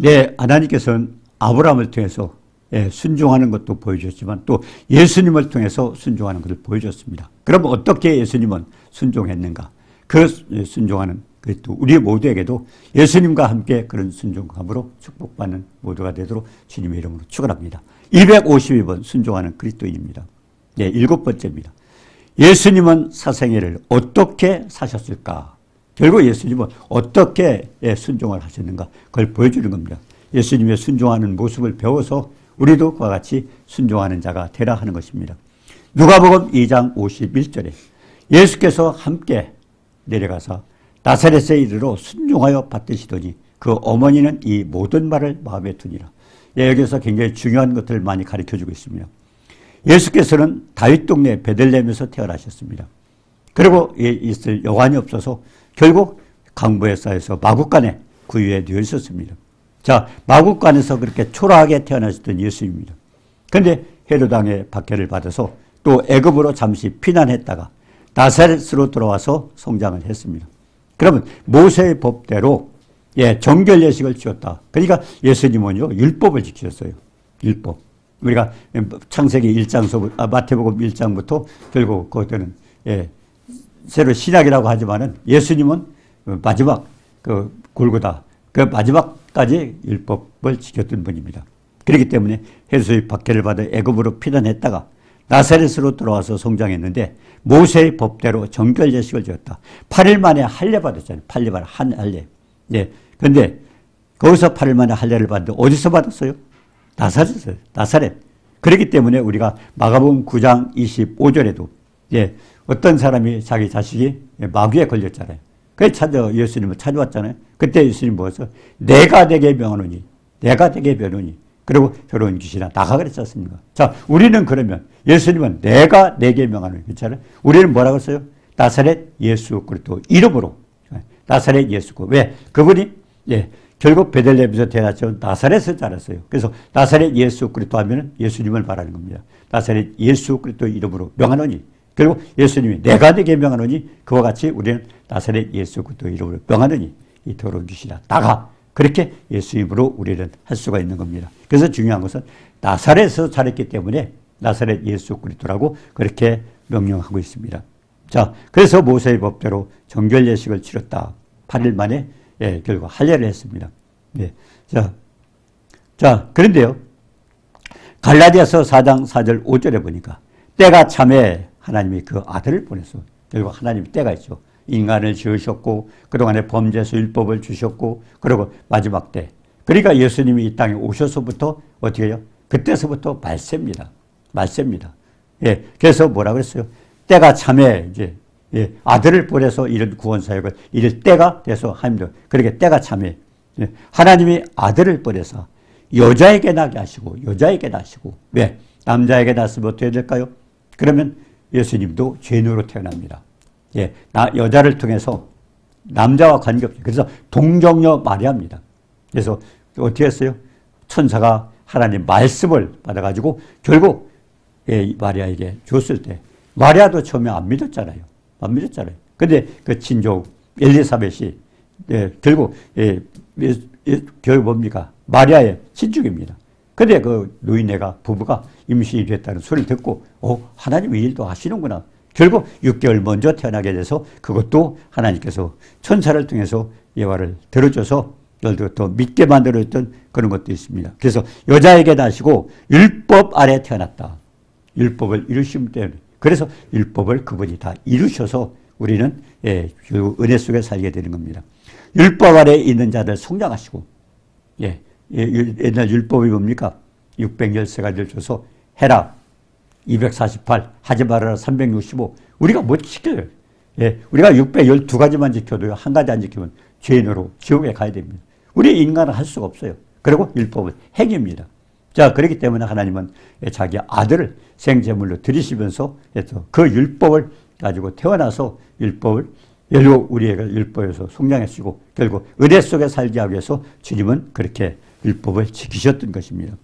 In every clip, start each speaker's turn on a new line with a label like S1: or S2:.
S1: 네, 하나님께서는 아브라함을 통해서 순종하는 것도 보여줬지만 또 예수님을 통해서 순종하는 것을 보여줬습니다. 그럼 어떻게 예수님은 순종했는가? 그 순종하는 또 우리 모두에게도 예수님과 함께 그런 순종함으로 축복받는 모두가 되도록 주님의 이름으로 축원합니다. 252번 순종하는 그리스도인입니다. 네, 7번째입니다. 예수님은 사생애를 어떻게 사셨을까? 결국 예수님은 어떻게 순종을 하셨는가? 그걸 보여주는 겁니다. 예수님의 순종하는 모습을 배워서 우리도 그와 같이 순종하는 자가 되라 하는 것입니다. 누가복음 2장 51절에 예수께서 함께 내려가서 나사렛에 이르러 순종하여 받드시더니 그 어머니는 이 모든 말을 마음에 두니라. 여기서 굉장히 중요한 것들을 많이 가르쳐주고 있습니다. 예수께서는 다윗 동네 베들레헴에서 태어나셨습니다. 그리고 있을 여관이 없어서 결국 강보에 쌓여서 마국간에 구유에 누워 있었습니다. 자, 마국간에서 그렇게 초라하게 태어나셨던 예수입니다. 그런데 헤롯 왕의 박해를 받아서 또 애굽으로 잠시 피난했다가 나사렛으로 돌아와서 성장을 했습니다. 그러면 모세의 법대로 정결 예식을 지었다. 그러니까 예수님은요 율법을 지키셨어요. 율법. 우리가 창세기 1장서부터 마태복음 1장부터 결국 그때는 새로 신약이라고 하지만은 예수님은 마지막 그 골고다 그 마지막까지 율법을 지켰던 분입니다. 그렇기 때문에 헤롯의 박해를 받아 애굽으로 피난했다가 나사렛으로 돌아와서 성장했는데 모세의 법대로 정결 예식을 지었다. 8일 만에 할례 받았잖아요. 8일 만에 한 할례. 그런데 거기서 8일 만에 할례를 받는데 어디서 받았어요? 나사렛에서. 나사렛. 그렇기 때문에 우리가 마가복음 9장 25절에도 어떤 사람이 자기 자식이 마귀에 걸렸잖아요. 그래서 예수님을 찾아왔잖아요. 그때 예수님 뭐였어? 내가 내게 명하노니. 내가 내게 명하노니. 그리고 더러운 귀신아 나가 그랬지 않습니까? 자, 우리는 그러면 예수님은 내가 내게 명하노니. 그렇잖아요. 우리는 뭐라고 했어요? 나사렛 예수 그리스도 이름으로. 나사렛 예수. 왜? 그분이 결국 베들레헴에서 태어났지만 나사렛에서 자랐어요. 그래서 나사렛 예수 그리스도 하면은 예수님을 말하는 겁니다. 나사렛 예수 그리스도 이름으로 명하노니. 결국 예수님이 내가 내게 명하노니 그와 같이 우리는 나사렛 예수 그리스도 이름으로 명하노니 이 더러운 귀신아 나가. 그렇게 예수 이름으로 우리는 할 수가 있는 겁니다. 그래서 중요한 것은 나사렛에서 자랐기 때문에 나사렛 예수 그리스도라고 그렇게 명령하고 있습니다. 자, 그래서 모세의 법대로 정결 예식을 치렀다. 8일 만에 결국 할례를 했습니다. 자, 그런데요. 갈라디아서 4장 4절 5절에 보니까 때가 참에 하나님이 그 아들을 보내서 결국 하나님이 때가 있죠. 인간을 지으셨고 그동안에 범죄에서 율법을 주셨고 그리고 마지막 때 그러니까 예수님이 이 땅에 오셔서부터 어떻게 해요? 그때서부터 말세입니다. 말세입니다. 그래서 뭐라 그랬어요? 때가 참에 이제 아들을 보내서 이런 구원 사역을 이럴 때가 돼서 합니다. 그렇게 때가 참에 하나님이 아들을 보내서 여자에게 나게 하시고 여자에게 나시고 왜? 남자에게 났으면 어떻게 될까요? 그러면 예수님도 죄인으로 태어납니다. 여자를 통해서 남자와 관계없어요. 그래서 동정녀 마리아입니다. 그래서 어떻게 했어요? 천사가 하나님 말씀을 받아가지고 결국 마리아에게 줬을 때 마리아도 처음에 안 믿었잖아요. 안 믿었잖아요. 근데 그 친족 엘리사벳이 결국 결국 뭡니까? 마리아의 친족입니다. 근데 그 노인네가 부부가 임신이 됐다는 소리를 듣고 하나님이 이 일도 하시는구나. 결국 6개월 먼저 태어나게 돼서 그것도 하나님께서 천사를 통해서 예화를 들어줘서 또 믿게 만들어줬던 그런 것도 있습니다. 그래서 여자에게 나시고 율법 아래 태어났다. 율법을 이루시기 때문에 그래서 율법을 그분이 다 이루셔서 우리는 은혜 속에 살게 되는 겁니다. 율법 아래 있는 자들 성장하시고 옛날 율법이 뭡니까? 613가지를 줘서 해라 248 하지 말아라 365 우리가 못 지켜요. 우리가 612가지만 지켜도요 한 가지 안 지키면 죄인으로 지옥에 가야 됩니다. 우리 인간은 할 수가 없어요. 그리고 율법은 행위입니다. 자, 그렇기 때문에 하나님은 자기 아들을 생제물로 드리시면서 그 율법을 가지고 태어나서 율법을 결국 우리가 율법에서 성장하시고 결국 은혜 속에 살게 하기 위해서 주님은 그렇게 율법을 지키셨던 것입니다.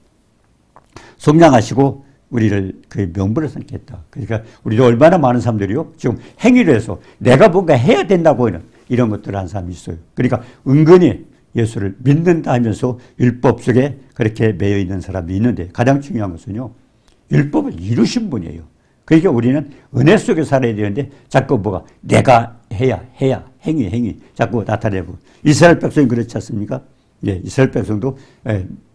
S1: 성장하시고 우리를 그 명분을 삼겠다. 그러니까 우리도 얼마나 많은 사람들이요 지금 행위를 해서 내가 뭔가 해야 된다고 하는 이런 것들을 하는 사람이 있어요. 그러니까 은근히 예수를 믿는다 하면서 율법 속에 그렇게 매여 있는 사람이 있는데 가장 중요한 것은요. 율법을 이루신 분이에요. 그러니까 우리는 은혜 속에 살아야 되는데 자꾸 뭐가 내가 해야 행위 자꾸 나타내고 이스라엘 백성이 그렇지 않습니까? 예, 이스라엘 백성도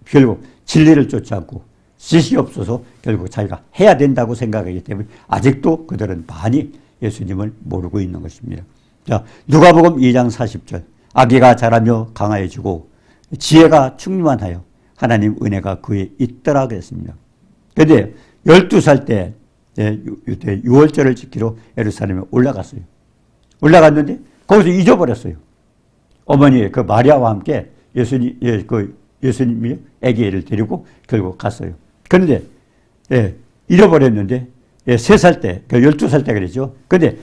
S1: 결국 진리를 쫓지 않고 지식이 없어서 결국 자기가 해야 된다고 생각하기 때문에 아직도 그들은 많이 예수님을 모르고 있는 것입니다. 자, 누가복음 2장 40절 아기가 자라며 강하여지고 지혜가 충만하여 하나님 은혜가 그에 있더라 그랬습니다. 그런데 12살 때 유월절을 지키러 예루살렘에 올라갔어요. 올라갔는데 거기서 잊어버렸어요. 어머니 그 마리아와 함께 예수님이 아기를 데리고 결국 갔어요. 그런데 잃어버렸는데 3살 때, 12살 때 그랬죠. 그런데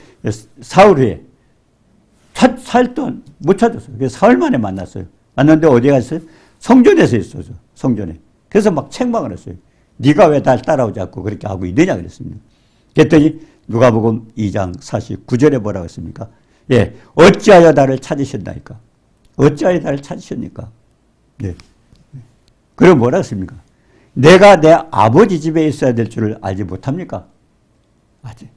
S1: 사흘 후에 사흘 동안 못 찾았어요. 그래서 사흘 만에 만났어요. 만났는데 어디에 갔어요? 성전에서 있어요. 성전에. 그래서 막 책망을 했어요. 네가 왜 날 따라오지 않고 그렇게 하고 있느냐 그랬습니다. 그랬더니 누가복음 2장 49절에 뭐라고 했습니까? 예, 어찌하여 나를 찾으셨나이까? 어찌하여 나를 찾으셨니까? 네. 그럼 뭐라고 했습니까? 내가 내 아버지 집에 있어야 될 줄을 알지 못합니까? 아직.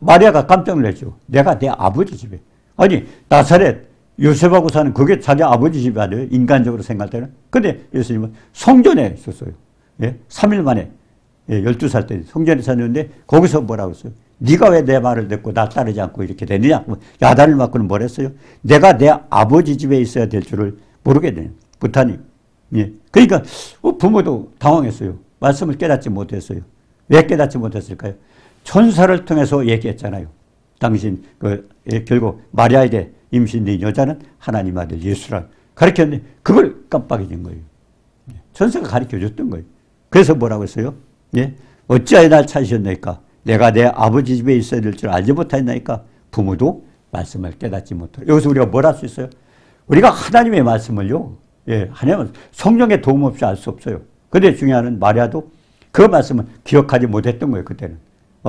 S1: 마리아가 깜짝 놀랐죠. 내가 내 아버지 집에. 아니, 나사렛, 요셉하고 사는 그게 자기 아버지 집이 아니에요. 인간적으로 생각할 때는. 근데 예수님은 성전에 있었어요. 예? 3일 만에. 12살 때 성전에 사는데 거기서 뭐라고 했어요? 네가 왜 내 말을 듣고 나 따르지 않고 이렇게 되느냐? 야단을 맞고는 뭘 했어요? 내가 내 아버지 집에 있어야 될 줄을 모르겠네. 못하니. 예. 그러니까 부모도 당황했어요. 말씀을 깨닫지 못했어요. 왜 깨닫지 못했을까요? 천사를 통해서 얘기했잖아요. 당신 결국 마리아에게 임신된 여자는 하나님 아들 예수라 가르쳤는데 그걸 깜빡 잊은 거예요. 천사가 가르쳐줬던 거예요. 그래서 뭐라고 했어요? 예? 어찌하여 날 찾으셨나이까? 내가 내 아버지 집에 있어야 될 줄 알지 못했나이까? 부모도 말씀을 깨닫지 못해요. 여기서 우리가 뭘 할 수 있어요? 우리가 하나님의 말씀을요. 예, 하나님은 성령의 도움 없이 알 수 없어요. 근데 중요한 건 마리아도 그 말씀을 기억하지 못했던 거예요. 그때는.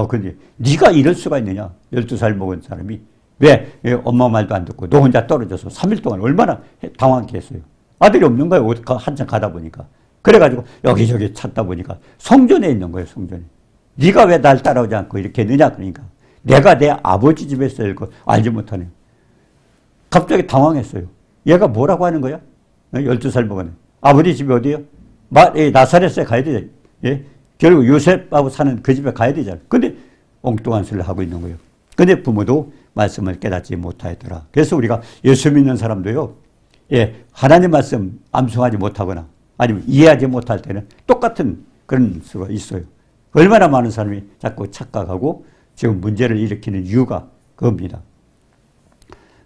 S1: 근데 네가 이럴 수가 있느냐? 12살 먹은 사람이 왜 엄마 말도 안 듣고 너 혼자 떨어져서 3일 동안 얼마나 당황케 했어요. 아들이 없는 거예요. 한참 가다 보니까. 그래가지고 여기저기 찾다 보니까 성전에 있는 거예요. 성전에. 네가 왜 날 따라오지 않고 이렇게 했느냐? 그러니까 내가 내 아버지 집에 있어야 할 거 알지 못하네. 갑자기 당황했어요. 얘가 뭐라고 하는 거야? 12살 먹었네. 아버지 집이 어디예요? 나사렛에 가야 돼. 예? 결국 요셉하고 사는 그 집에 가야 되잖아요. 근데 엉뚱한 소리를 하고 있는 거예요. 근데 부모도 말씀을 깨닫지 못하였더라. 그래서 우리가 예수 믿는 사람도요. 예, 하나님 말씀 암송하지 못하거나 아니면 이해하지 못할 때는 똑같은 그런 수가 있어요. 얼마나 많은 사람이 자꾸 착각하고 지금 문제를 일으키는 이유가 그겁니다.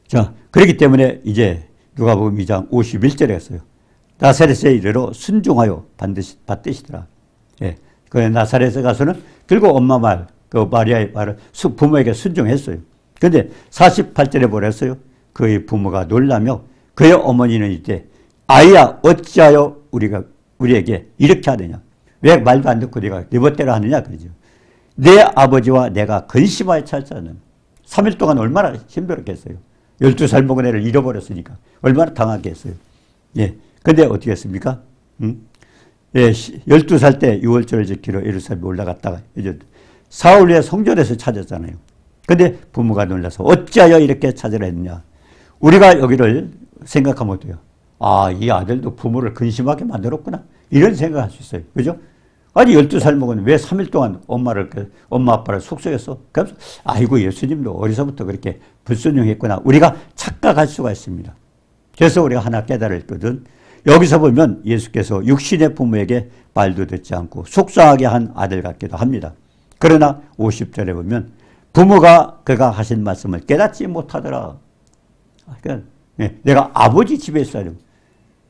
S1: 자, 그렇기 때문에 이제 누가복음 2장 51절에 했어요. 나사렛에 이르러 순종하여 반드시 받으시더라. 예. 그 나사렛에 가서는 결국 엄마 말, 그 마리아의 말을 부모에게 순종했어요. 그런데 48절에 뭐라 했어요? 그의 부모가 놀라며 그의 어머니는 이제 아이야 어찌하여 우리에게 이렇게 하느냐? 왜 말도 안 듣고 네가 네 멋대로 하느냐? 그러죠. 내 아버지와 내가 근심하여 찾자는 3일 동안 얼마나 힘들었겠어요. 12살 먹은 애를 잃어버렸으니까 얼마나 당하겠어요. 예. 근데 어떻게 했습니까? 예, 12살 때 6월절을 지키러 예루살렘에 올라갔다가 이제 사흘 후에 성전에서 찾았잖아요. 근데 부모가 놀라서 어찌하여 이렇게 찾으라 했느냐. 우리가 여기를 생각하면 어때요? 아, 이 아들도 부모를 근심하게 만들었구나. 이런 생각할 수 있어요. 그죠? 아니 12살 먹은 왜 3일 동안 엄마 아빠를 속삭였어? 그래서 아이고 예수님도 어려서부터 그렇게 불순종했구나. 우리가 착각할 수가 있습니다. 그래서 우리가 하나 깨달을 것은 여기서 보면 예수께서 육신의 부모에게 말도 듣지 않고 속상하게 한 아들 같기도 합니다. 그러나 50절에 보면 부모가 그가 하신 말씀을 깨닫지 못하더라. 그러니까 내가 아버지 집에 있어야 돼.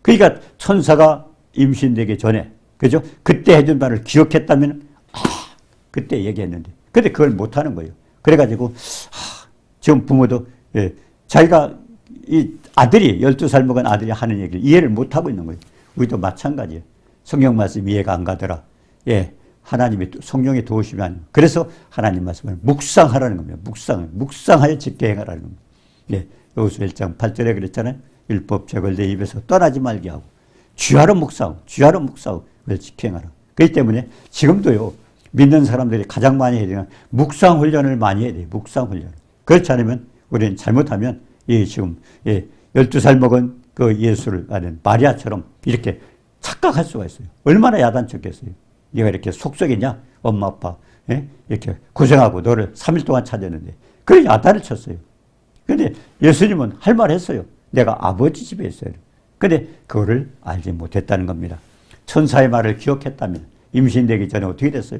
S1: 그러니까 천사가 임신되기 전에 그죠? 그때 해준 말을 기억했다면 그때 얘기했는데 근데 그걸 못하는 거예요. 그래가지고 지금 부모도 자기가 이 아들이 12살 먹은 아들이 하는 얘기를 이해를 못하고 있는 거예요. 우리도 마찬가지예요. 성경 말씀 이해가 안 가더라. 예, 하나님의 성령의 도우심이 아니에요. 그래서 하나님 말씀을 묵상하라는 겁니다. 묵상하여 지켜 행하라는 겁니다. 예, 여호수아 1장 8절에 그랬잖아요. 율법책을 내 입에서 떠나지 말게 하고 주야로 묵상하고 주야로 묵상하고 그걸 지켜행하라. 그렇기 때문에 지금도요. 믿는 사람들이 가장 많이 해야 되는 묵상 훈련을 많이 해야 돼요. 묵상 훈련. 그렇지 않으면 우리는 잘못하면 지금 12살 먹은 그 예수를 아는 마리아처럼 이렇게 착각할 수가 있어요. 얼마나 야단쳤겠어요. 네가 이렇게 속썩이냐? 엄마 아빠 이렇게 고생하고 너를 3일 동안 찾았는데 그걸 야단을 쳤어요. 근데 예수님은 할 말 했어요. 내가 아버지 집에 있어요. 근데 그거를 알지 못했다는 겁니다. 천사의 말을 기억했다면 임신되기 전에 어떻게 됐어요?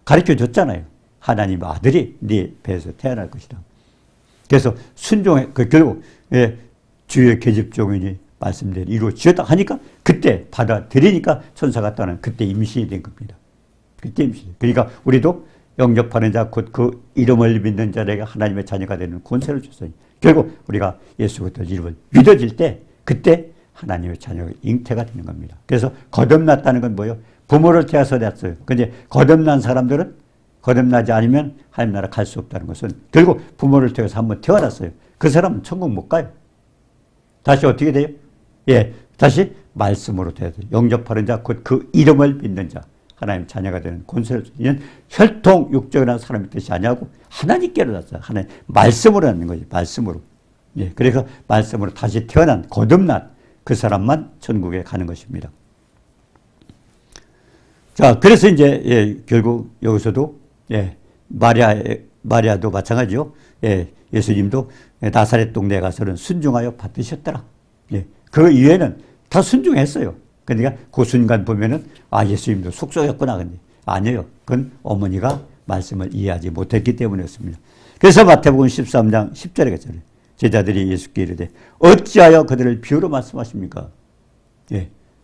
S1: 가르쳐 줬잖아요. 하나님 아들이 네 배에서 태어날 것이다. 그래서 순종해, 결국 주의 계집종이니 말씀대로 이루어지었다 하니까 그때 받아들이니까 천사가 떠나는 그때 임신이 된 겁니다. 그때 임신. 그러니까 우리도 영접하는 자, 곧 그 이름을 믿는 자에게 하나님의 자녀가 되는 권세를 줬어요. 결국 우리가 예수 그리스도 이름을 믿어질 때 그때 하나님의 자녀가 잉태가 되는 겁니다. 그래서 거듭났다는 건 뭐예요? 부모를 태워서 났어요. 근데 거듭난 사람들은 거듭나지 않으면 하나님 나라 갈 수 없다는 것은 결국 부모를 태워서 한번 태어났어요. 그 사람은 천국 못 가요. 다시 어떻게 돼요? 다시 말씀으로 돼야 돼요. 영접하는 자, 곧 그 이름을 믿는 자, 하나님 자녀가 되는 권세를 주는 혈통 육적이라는 사람의 뜻이 아니고 하나님께로 났어요. 하나님 말씀으로 낳는 거죠. 말씀으로. 그래서 말씀으로 다시 태어난 거듭난 그 사람만 천국에 가는 것입니다. 자, 그래서 이제 결국 여기서도 마리아도 마찬가지죠. 예수님도 나사렛 동네에 가서는 순종하여 받으셨더라. 그 이외에는 다 순종했어요. 그러니까 그 순간 보면은 예수님도 속썩였구나. 근데 아니에요. 그건 어머니가 말씀을 이해하지 못했기 때문이었습니다. 그래서 마태복음 13장 10절에 그랬잖아요. 제자들이 예수께 이르되 어찌하여 그들을 비유로 말씀하십니까?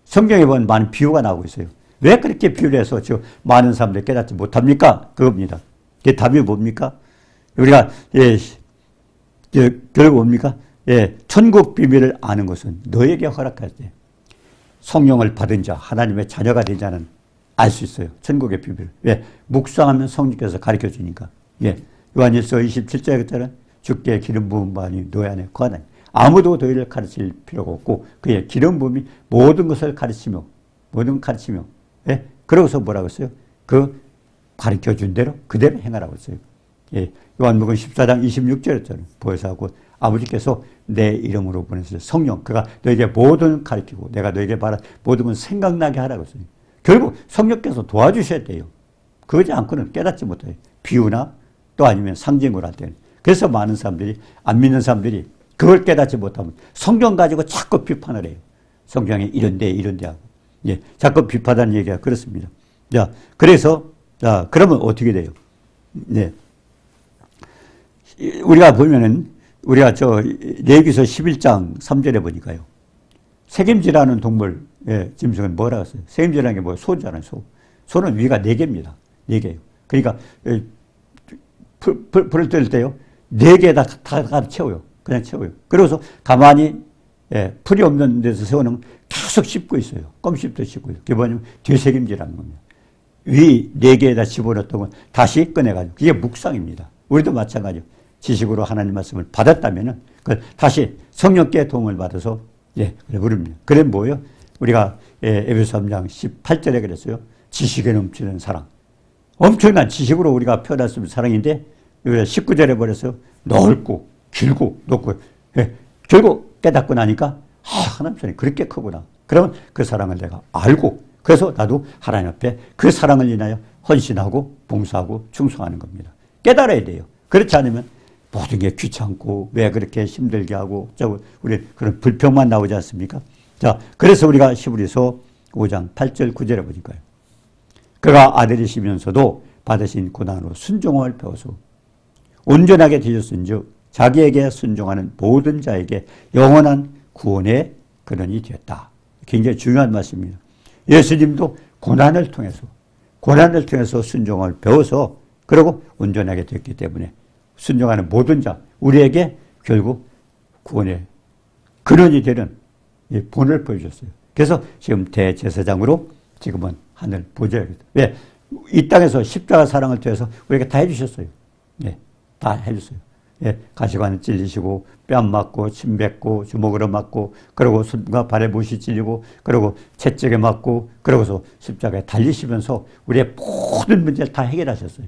S1: 성경에 보면 많은 비유가 나오고 있어요. 왜 그렇게 비유를 해서 저 많은 사람들이 깨닫지 못합니까? 그겁니다. 그게 답이 뭡니까? 우리가 결국 뭡니까? 천국 비밀을 아는 것은 너에게 허락할 때 성령을 받은 자, 하나님의 자녀가 된 자는 알 수 있어요. 천국의 비밀을. 왜? 묵상하면 성령께서 가르쳐 주니까. 요한일서 27절에 그때는 주께 기름 부은 바니 너희 안에 거하나니 아무도 너희를 가르칠 필요가 없고 그의 기름 부음이 모든 것을 가르치며 그러고서 뭐라고 했어요? 그 가르쳐 준 대로 그대로 행하라고 했어요. 요한복음 14장 26절에 보혜사하고 아버지께서 내 이름으로 보내서 성령 그가 너에게 모든 가르치고 내가 너에게 말한 모든 건 생각나게 하라고 했어요. 결국 성령께서 도와주셔야 돼요. 그러지 않고는 깨닫지 못해요. 비유나 또 아니면 상징으로 할 때는. 그래서 많은 사람들이 안 믿는 사람들이 그걸 깨닫지 못하면 성경 가지고 자꾸 비판을 해요. 성경에 이런데 하고. 자꾸 비판하는 얘기가 그렇습니다. 자, 그래서 그러면 어떻게 돼요? 우리가 보면은 우리가 레위기서 11장 3절에 보니까요. 책임지라는 동물 짐승은 뭐라고 했어요? 책임지라는 게 뭐예요? 소잖아요. 소는 위가 4개입니다. 4개예요. 그러니까 불을 뜰 때요. 4개 다 채워요. 그냥 채워요. 그래서 가만히 풀이 없는 데서 세워놓으면 계속 씹고 있어요. 껌 씹듯 씹고 있어요. 그게 뭐냐면 되새김질하는 겁니다. 위 4개에다 집어넣었던 건 다시 꺼내가지고 그게 묵상입니다. 우리도 마찬가지요. 지식으로 하나님 말씀을 받았다면은 그걸 다시 성령께 도움을 받아서 부릅니다. 그래 뭐예요? 우리가 에베소 3장 18절에 그랬어요. 지식에 넘치는 사랑. 엄청난 지식으로 우리가 표현했으면 사랑인데 19절에 버렸어요. 넓고 길고 높고 결국 깨닫고 나니까 하나님 사랑이 그렇게 크구나. 그러면 그 사랑을 내가 알고 그래서 나도 하나님 앞에 그 사랑을 인하여 헌신하고 봉사하고 충성하는 겁니다. 깨달아야 돼요. 그렇지 않으면 모든 게 귀찮고 왜 그렇게 힘들게 하고 우리 그런 불평만 나오지 않습니까? 자, 그래서 우리가 히브리서 5장 8절 9절에 보니까요. 그가 아들이시면서도 받으신 고난으로 순종을 배워서 온전하게 되셨은즉 자기에게 순종하는 모든 자에게 영원한 구원의 근원이 되었다. 굉장히 중요한 말씀입니다. 예수님도 고난을 통해서 순종을 배워서 그리고 온전하게 됐기 때문에 순종하는 모든 자, 우리에게 결국 구원의 근원이 되는 이 본을 보여줬어요. 그래서 지금 대제사장으로 지금은 하늘 보좌에 왜? 이 땅에서 십자가 사랑을 통해서 우리에게 다 해주셨어요. 다 해줬어요. 예, 가시관 찔리시고 뺨 맞고 침 뱉고 주먹으로 맞고 그러고 손과 발에 못이 찔리고 그러고 채찍에 맞고 그러고서 십자가에 달리시면서 우리의 모든 문제를 다 해결하셨어요.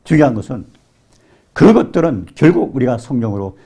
S1: 중요한 것은 그것들은 결국 우리가 성령으로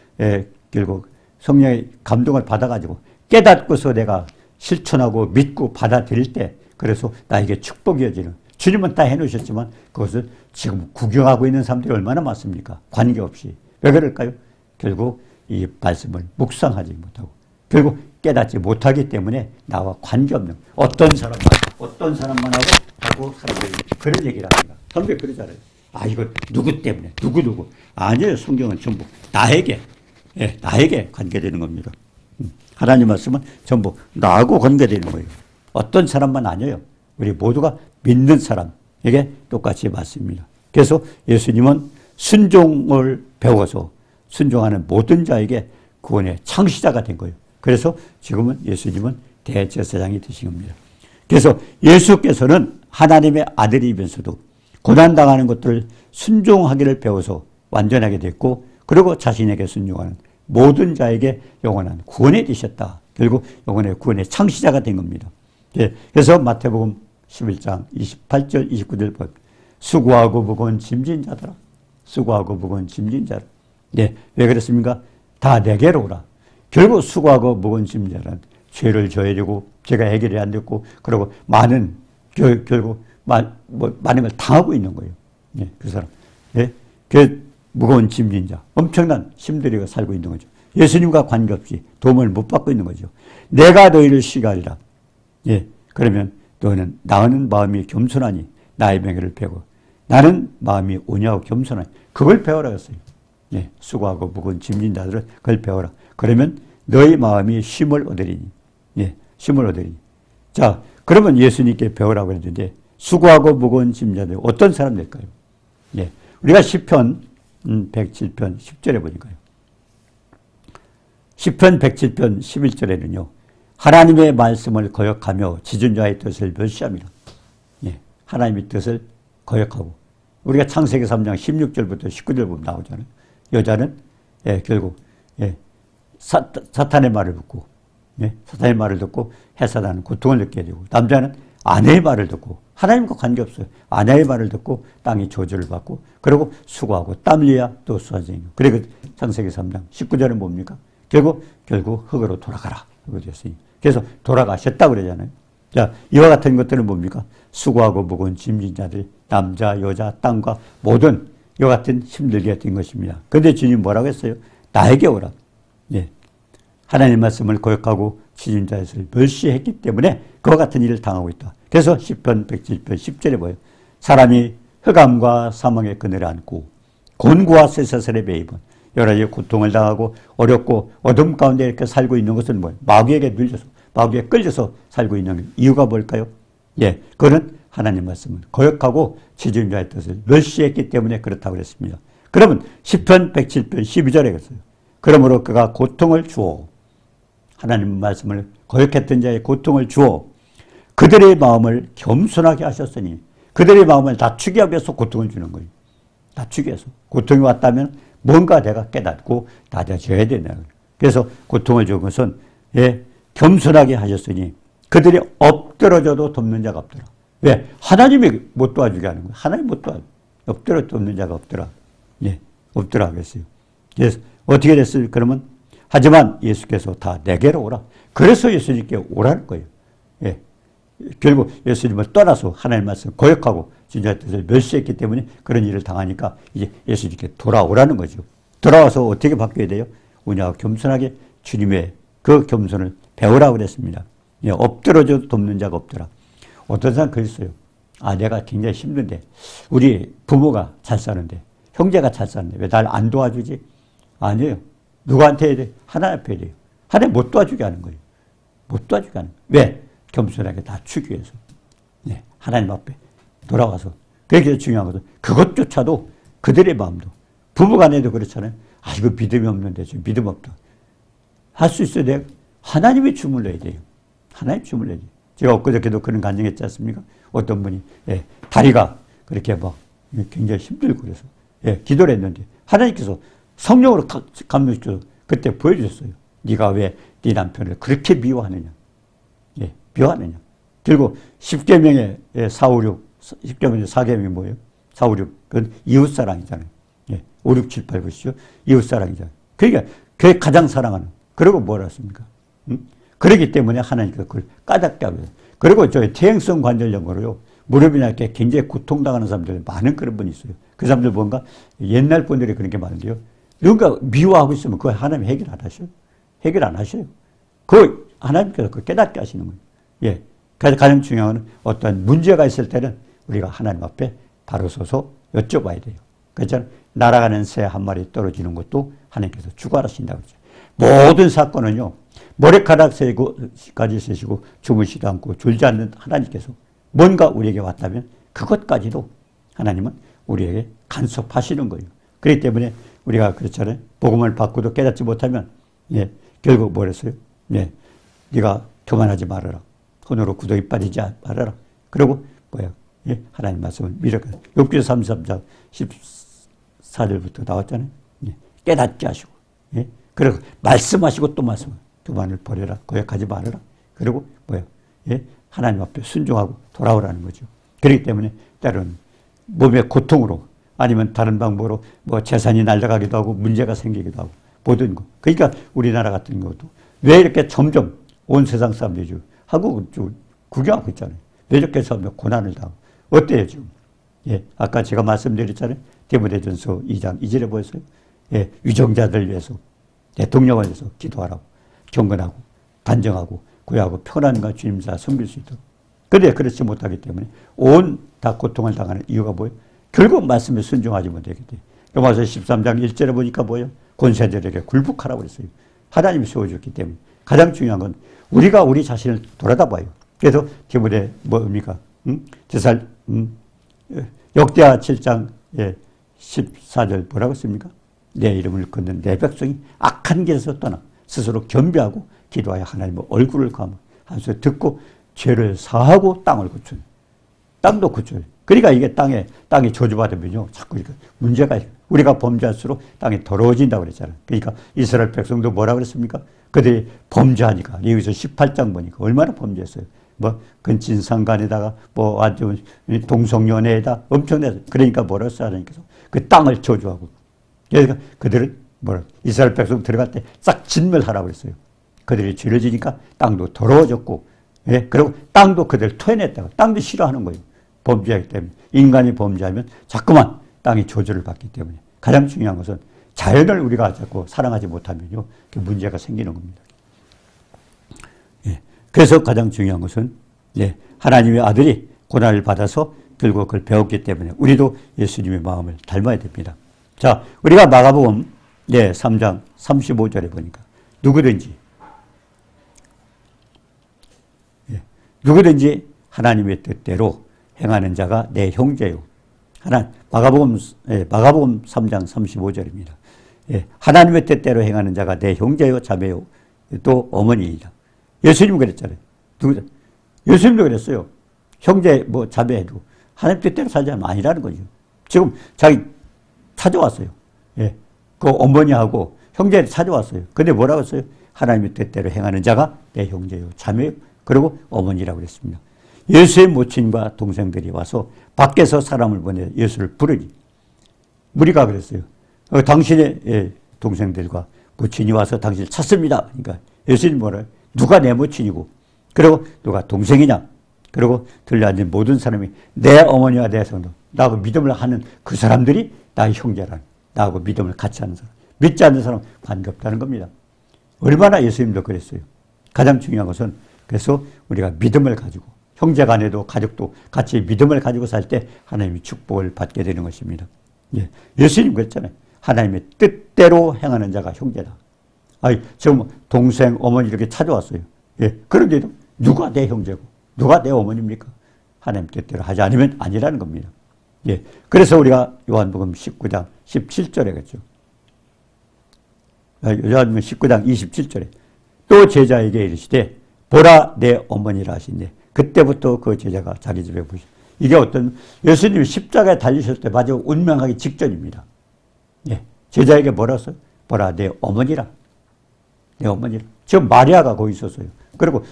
S1: 결국 성령의 감동을 받아가지고 깨닫고서 내가 실천하고 믿고 받아들일 때 그래서 나에게 축복이 어지는 주님은 다 해놓으셨지만 그것을 지금 구경하고 있는 사람들이 얼마나 많습니까? 관계없이. 왜 그럴까요? 결국 이 말씀을 묵상하지 못하고 결국 깨닫지 못하기 때문에 나와 관계없는 어떤 사람만 하고 사람들이 그런 얘기를 합니다. 선배 그러잖아요. 아 이거 누구 때문에 누구 아니에요. 성경은 전부 나에게 관계되는 겁니다. 하나님 말씀은 전부 나하고 관계되는 거예요. 어떤 사람만 아니에요. 우리 모두가 믿는 사람에게 똑같이 맞습니다. 그래서 예수님은 순종을 배워서 순종하는 모든 자에게 구원의 창시자가 된 거예요. 그래서 지금은 예수님은 대제사장이 되신 겁니다. 그래서 예수께서는 하나님의 아들이면서도 고난당하는 것들을 순종하기를 배워서 완전하게 됐고 그리고 자신에게 순종하는 모든 자에게 영원한 구원이 되셨다. 결국 영원의 구원의 창시자가 된 겁니다. 그래서 마태복음 11장 28절 29절 보면 수고하고 무거운 짐진 자들아 수고하고 무거운 짐진 자라. 네, 왜 그랬습니까? 다 내게로 오라. 결국 수고하고 무거운 짐진 자는 죄를 져야 되고 죄가 해결이 안 됐고 그리고 많은 결국 많은 걸 당하고 있는 거예요. 네, 그 사람. 네, 그 무거운 짐진 자, 엄청난 힘들이가 살고 있는 거죠. 예수님과 관계없이 도움을 못 받고 있는 거죠. 내가 너희를 시가하리라. 예, 그러면 너는 나는 마음이 겸손하니 나의 명예를 배워. 나는 마음이 온유하고 겸손하니 그걸 배워라 했어요. 예, 수고하고 무거운 짐진 자들은 그걸 배워라. 그러면 너희 마음이 쉼을 얻으리니. 예, 쉼을 얻으리니. 자, 그러면 예수님께 배우라고 했는데 수고하고 무거운 짐진 자들 어떤 사람 될까요? 예, 우리가 시편 107편 10절에 보니까요. 시편 107편 11절에는요. 하나님의 말씀을 거역하며 지존자의 뜻을 멸시합니다. 예, 하나님의 뜻을 거역하고 우리가 창세기 3장 16절부터 19절 보면 나오잖아요. 여자는 결국 사탄의 말을 듣고 사탄의 말을 듣고 해사다는 고통을 느끼게 되고 남자는 아내의 말을 듣고 하나님과 관계없어요. 아내의 말을 듣고 땅이 저주를 받고 그리고 수고하고 땀 흘려야 또 수완생이고 그리고 창세기 3장 19절은 뭡니까? 결국 흙으로 돌아가라. 그래서 돌아가셨다고 그러잖아요. 자, 이와 같은 것들은 뭡니까? 수고하고 무거운 짐진 자들, 남자, 여자, 땅과 모든 이와 같은 힘들게 된 것입니다. 그런데 주님 뭐라고 했어요? 나에게 오라. 예. 하나님 말씀을 거역하고 지존자의 뜻을 멸시했기 때문에 그와 같은 일을 당하고 있다. 그래서 시편 107편 10절에 뭐예요? 사람이 흑암과 사망의 그늘에 앉고 곤고와 쇠사슬에 매입은 여러 가지 고통을 당하고 어렵고 어둠 가운데 이렇게 살고 있는 것은 뭐예요? 마귀에게 눌려서 마귀에 끌려서 살고 있는 이유가 뭘까요? 예, 그거는 하나님 말씀을 거역하고 지존자의 뜻을 멸시했기 때문에 그렇다고 그랬습니다. 그러면 시편 107편 12절에 그랬어요. 그러므로 그가 고통을 주어 하나님 말씀을 거역했던 자의 고통을 주어 그들의 마음을 겸손하게 하셨으니 그들의 마음을 낮추기 위해서 고통을 주는 거예요. 낮추기 위해서. 고통이 왔다면 뭔가 내가 깨닫고 낮아져야 된다. 그래서 고통을 준 것은 겸손하게 하셨으니 그들이 엎드러져도 돕는 자가 없더라. 왜? 하나님이 못 도와주게 하는 거예요. 하나님 못 도와줘. 엎드려 돕는 자가 없더라. 없더라 그랬어요. 그래서 어떻게 됐어요? 그러면 하지만 예수께서 다 내게로 오라. 그래서 예수님께 오라는 거예요. 결국 예수님을 떠나서 하나님 말씀 거역하고 진짜의 뜻을 멸시했기 때문에 그런 일을 당하니까 이제 예수님께 돌아오라는 거죠. 돌아와서 어떻게 바뀌어야 돼요? 온유하고 겸손하게 주님의 그 겸손을 배우라고 그랬습니다. 엎드러져도 돕는 자가 없더라. 어떤 사람 그랬어요. 아, 내가 굉장히 힘든데 우리 부모가 잘 사는데 형제가 잘 사는데 왜 날 안 도와주지? 아니에요. 누구한테 해야 돼? 하나님 앞에 해야 돼요. 하나님 못 도와주게 하는 거예요. 못 도와주게 하는 거예요. 왜? 겸손하게 낮추기 위해서. 하나님 앞에 돌아와서. 그게 중요한 거죠. 그것조차도 그들의 마음도. 부부간에도 그렇잖아요. 아, 이거 믿음이 없는데, 저 믿음 없다. 할 수 있어야 돼요. 하나님이 춤을 내야 돼요. 하나님 춤을 내야 돼요. 제가 엊그저께도 그런 간증했지 않습니까? 어떤 분이, 다리가 그렇게 막 굉장히 힘들고 그래서, 기도를 했는데, 하나님께서 성령으로 감동시켜서 그때 보여주셨어요. 네가 왜 네 남편을 그렇게 미워하느냐. 예, 미워하느냐. 그리고 10계명의 4, 5, 6, 10계명의 4계명이 뭐예요? 4, 5, 6, 그건 이웃사랑이잖아요. 예, 5, 6, 7, 8 보시죠. 이웃사랑이잖아요. 그러니까 그게 가장 사랑하는. 그리고 뭐라 했습니까? 그렇기 때문에 하나님께서 그걸 까닭게 하고. 그리고 저희 퇴행성 관절 연고로요. 무릎이나 이렇게 굉장히 고통당하는 사람들 많은 그런 분이 있어요. 그 사람들 뭔가 옛날 분들이 그런 게 많은데요. 누군가 미워하고 있으면 그거 하나님 해결 안 하셔요. 해결 안 하셔요. 그 하나님께서 그 깨닫게 하시는 거예요. 예. 그래서 가장 중요한 건 어떤 문제가 있을 때는 우리가 하나님 앞에 바로 서서 여쭤봐야 돼요. 그렇잖아요. 날아가는 새 한 마리 떨어지는 것도 하나님께서 주관하신다고 그러죠. 모든 사건은요. 머리카락 세고까지 세시고 주무시도 않고 졸지 않는 하나님께서 뭔가 우리에게 왔다면 그것까지도 하나님은 우리에게 간섭하시는 거예요. 그렇기 때문에 우리가 그렇잖아요. 복음을 받고도 깨닫지 못하면 예, 결국 뭐랬어요? 예, 네가 교만하지 말아라. 혼으로 구덩이 빠지지 말아라. 그리고 뭐야? 예, 하나님 말씀을 믿어라. 욥기 33장 14절부터 나왔잖아요. 예, 깨닫게 하시고 예, 그리고 말씀하시고 또 말씀. 교만을 버려라. 거역하지 말아라. 그리고 뭐야? 예, 하나님 앞에 순종하고 돌아오라는 거죠. 그렇기 때문에 때로는 몸의 고통으로 아니면 다른 방법으로 뭐 재산이 날아가기도 하고 문제가 생기기도 하고 모든 거. 그러니까 우리나라 같은 것도 왜 이렇게 점점 온 세상 사람들이 한국은 좀 구경하고 있잖아요. 왜 이렇게 점점 고난을 당하고. 어때요 지금? 예, 아까 제가 말씀드렸잖아요. 디모데전서 2장 2절에 보였어요. 예, 위정자들 위해서 대통령을 위해서 기도하라고 경건하고 단정하고 구하고 편안과 주님사 섬길 수 있도록. 그런데 그렇지 못하기 때문에 온 다 고통을 당하는 이유가 뭐예요? 결국 말씀에 순종하지 못하기 때문에. 로마서 13장 1절에 보니까 뭐예요? 권세들에게 굴복하라고 그랬어요. 하나님이 세워줬기 때문에. 가장 중요한 건 우리가 우리 자신을 돌아다 봐요. 그래서 디모데 뭡니까? 역대하 7장 14절 뭐라고 했습니까? 내 이름을 걷는 내 백성이 악한 길에서 떠나 스스로 겸비하고 기도하여 하나님의 얼굴을 감아 하면서 듣고 죄를 사하고 땅을 고쳐요. 땅도 고쳐요. 그러니까 이게 땅이 저주받으면요. 자꾸 이렇게 문제가 우리가 범죄할수록 땅이 더러워진다고 그랬잖아요. 그러니까 이스라엘 백성도 뭐라고 그랬습니까? 그들이 범죄하니까 여기서 18장 보니까 얼마나 범죄했어요. 뭐 근친상간에다가 뭐 아주 동성연애에다 엄청나게 그러니까 뭐라고 하나님께서 그 땅을 저주하고 그러니까 그들은 뭐라 이스라엘 백성 들어갈 때 싹 진멸하라고 그랬어요. 그들이 죄를 지니까 땅도 더러워졌고 예? 그리고 땅도 그들을 토해냈다고. 땅도 싫어하는 거예요. 범죄하기 때문에. 인간이 범죄하면 자꾸만 땅이 저주를 받기 때문에. 가장 중요한 것은 자연을 우리가 자꾸 사랑하지 못하면요. 그 문제가 생기는 겁니다. 예. 그래서 가장 중요한 것은 예. 하나님의 아들이 고난을 받아서 결국 그걸 배웠기 때문에 우리도 예수님의 마음을 닮아야 됩니다. 자, 우리가 마가복음 3장 35절에 보니까 누구든지 하나님의 뜻대로 행하는 자가 내 형제요. 마가복음 3장 35절입니다. 하나님의 뜻대로 행하는 자가 내 형제요, 자매요, 또 어머니이다. 예수님 그랬잖아요. 예수님도 그랬어요. 형제, 자매도 하나님 뜻대로 살지 않으면 아니라는 거죠. 지금 자기 찾아왔어요. 그 어머니하고 형제를 찾아왔어요. 근데 뭐라고 했어요? 하나님의 뜻대로 행하는 자가 내 형제요, 자매요, 그리고 어머니라고 그랬습니다. 예수의 모친과 동생들이 와서 밖에서 사람을 보내 예수를 부르니 무리가 그랬어요. 당신의 동생들과 모친이 와서 당신을 찾습니다. 그러니까 예수님 뭐래요? 누가 내 모친이고 그리고 누가 동생이냐? 그리고 들려앉은 모든 사람이 내 어머니와 내 성도 나하고 믿음을 하는 그 사람들이 나의 형제라는 나하고 믿음을 같이 하는 사람. 믿지 않는 사람 관계없다는 겁니다. 얼마나 예수님도 그랬어요. 가장 중요한 것은 그래서 우리가 믿음을 가지고 형제 간에도 가족도 같이 믿음을 가지고 살 때 하나님의 축복을 받게 되는 것입니다. 예수님 그랬잖아요. 하나님의 뜻대로 행하는 자가 형제다. 지금 동생, 어머니 이렇게 찾아왔어요. 그런데도 누가 내 형제고 누가 내 어머니입니까? 하나님 뜻대로 하지 않으면 아니라는 겁니다. 그래서 우리가 요한복음 19장 17절에 그랬죠. 요한복음 19장 27절에 또 제자에게 이르시되 보라 내 어머니라 하시는데 그때부터 그 제자가 자기 집에 보시. 이게 어떤 예수님이 십자가에 달리셨을 때 마지막 운명하기 직전입니다. 제자에게 뭐라 했어요? 보라, 내 어머니라. 내 어머니라. 지금 마리아가 거기 있었어요. 그리고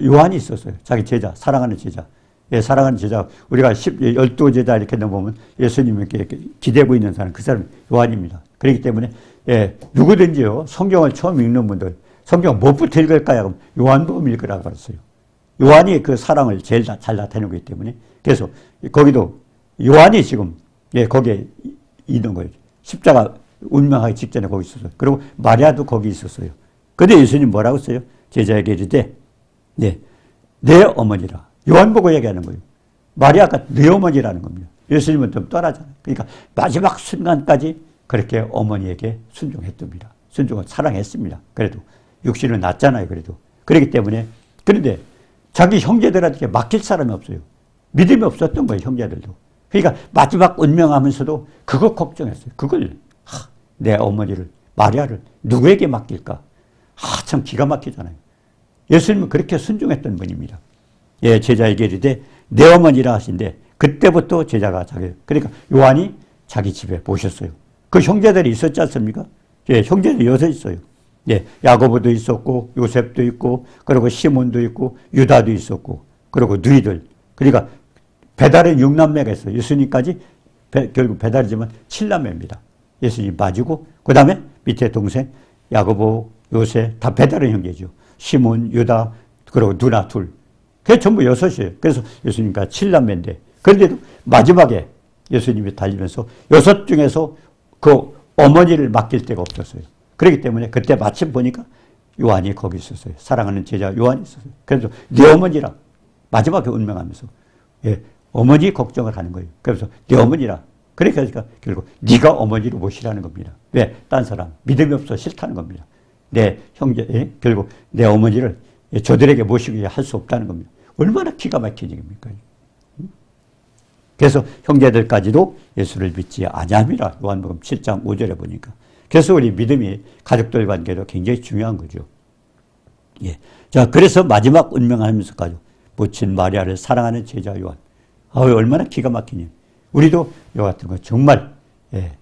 S1: 요한이 있었어요. 자기 제자, 사랑하는 제자. 예, 사랑하는 제자. 우리가 12제자 이렇게 넘어보면 예수님께 기대고 있는 사람, 그 사람이 요한입니다. 그렇기 때문에, 예, 누구든지요, 성경을 처음 읽는 분들, 성경 뭐부터 읽을까요? 그럼 요한복음 읽으라고 그랬어요. 요한이 그 사랑을 제일 잘 나타내고 있기 때문에. 그래서 거기도 요한이 지금, 예, 거기에 있는 거예요. 십자가 운명하기 직전에 거기 있었어요. 그리고 마리아도 거기 있었어요. 근데 예수님 뭐라고 했어요? 제자에게 이르되, 네, 내 어머니라. 요한복음 얘기하는 거예요. 마리아가 내 어머니라는 겁니다. 예수님은 좀 떠나잖아요. 그러니까 마지막 순간까지 그렇게 어머니에게 순종했답니다. 순종을 사랑했습니다. 그래도 육신은 났잖아요. 그래도 그렇기 때문에. 그런데 자기 형제들한테 맡길 사람이 없어요. 믿음이 없었던 거예요. 형제들도. 그러니까 마지막 운명하면서도 그거 걱정했어요. 그걸 내 어머니를, 마리아를 누구에게 맡길까? 참 기가 막히잖아요. 예수님은 그렇게 순종했던 분입니다. 예, 제자에게 이르되 내 어머니라 하신데, 그때부터 제자가 그러니까 요한이 자기 집에 모셨어요. 그 형제들이 있었지 않습니까? 예, 형제들이 여섯 있어요. 예, 야고보도 있었고, 요셉도 있고, 그리고 시몬도 있고, 유다도 있었고, 그리고 누이들. 그러니까 배달의 6남매가 있어요. 예수님까지 결국 배달이지만 7남매입니다. 예수님 맞이고, 그 다음에 밑에 동생, 야고보, 요셉, 다 배달의 형제죠. 시몬, 유다, 그리고 누나 둘. 그게 전부 여섯이에요. 그래서 예수님과 7남매인데, 그런데도 마지막에 예수님이 달리면서 여섯 중에서 그 어머니를 맡길 데가 없었어요. 그렇기 때문에 그때 마침 보니까 요한이 거기 있었어요. 사랑하는 제자 요한이 있었어요. 그래서 네 어머니라. 마지막에 운명하면서, 예, 어머니 걱정을 하는 거예요. 그래서 네 어머니라. 그러니까 결국 네가 어머니로 모시라는 겁니다. 왜? 딴 사람 믿음이 없어 싫다는 겁니다. 내 형제, 예? 결국 내 어머니를 저들에게 모시기 할 수 없다는 겁니다. 얼마나 기가 막힌 얘기입니까? 그래서 형제들까지도 예수를 믿지 아니함이라. 요한복음 7장 5절에 보니까. 그래서 우리 믿음이 가족들 관계도 굉장히 중요한 거죠. 예. 자, 그래서 마지막 운명하면서까지 모친 마리아를 사랑하는 제자 요한. 얼마나 기가 막히냐. 우리도 이 같은 거 정말, 예,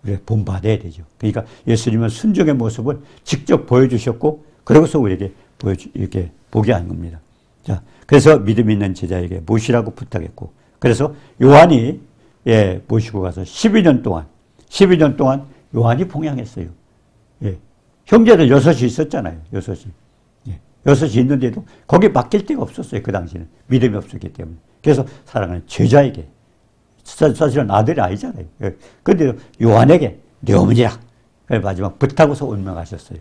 S1: 우리가 본받아야 되죠. 그러니까 예수님은 순종의 모습을 직접 보여주셨고, 그러고서 우리에게 이렇게 보게 한 겁니다. 자, 그래서 믿음 있는 제자에게 모시라고 부탁했고, 그래서 요한이, 예, 모시고 가서 12년 동안 요한이 봉양했어요. 예. 형제들 6이 있었잖아요. 6이. 예. 6이 있는데도 거기 맡길 데가 없었어요. 그 당시에는. 믿음이 없었기 때문에. 그래서 사랑하는 제자에게, 사실은 아들이 아니잖아요. 예. 그런데 요한에게 내 어머니야. 마지막 부탁해서 운명하셨어요.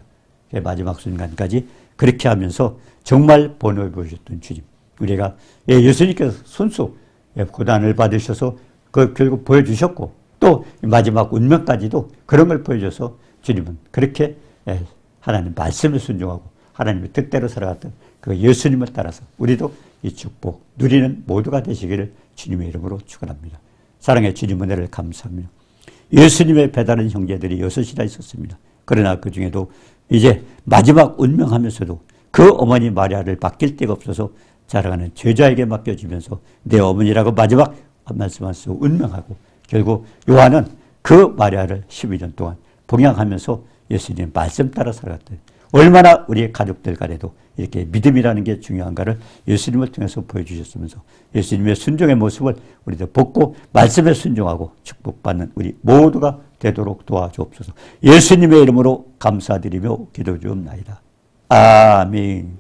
S1: 마지막 순간까지 그렇게 하면서 정말 본을 보여주셨던 주님. 우리가, 예, 예수님께서 순수, 예, 고난을 받으셔서 그 결국 보여주셨고, 또 마지막 운명까지도 그런 걸 보여줘서 주님은 그렇게, 예, 하나님 말씀을 순종하고 하나님의 뜻대로 살아갔던 그 예수님을 따라서 우리도 이 축복 누리는 모두가 되시기를 주님의 이름으로 축원합니다. 사랑의 주님 은혜를 감사합니다. 예수님의 배달한 형제들이 6이나 있었습니다. 그러나 그 중에도 이제 마지막 운명하면서도 그 어머니 마리아를 맡길 데가 없어서 자랑하는 제자에게 맡겨주면서 내 어머니라고 마지막 말씀하면서 운명하고, 결국 요한은 그 마리아를 12년 동안 봉양하면서 예수님 말씀 따라 살아갔다. 얼마나 우리 가족들 간에도 이렇게 믿음이라는 게 중요한가를 예수님을 통해서 보여주셨으면서 예수님의 순종의 모습을 우리도 벗고 말씀에 순종하고 축복받는 우리 모두가 되도록 도와주옵소서. 예수님의 이름으로 감사드리며 기도드리옵나이다. 아멘.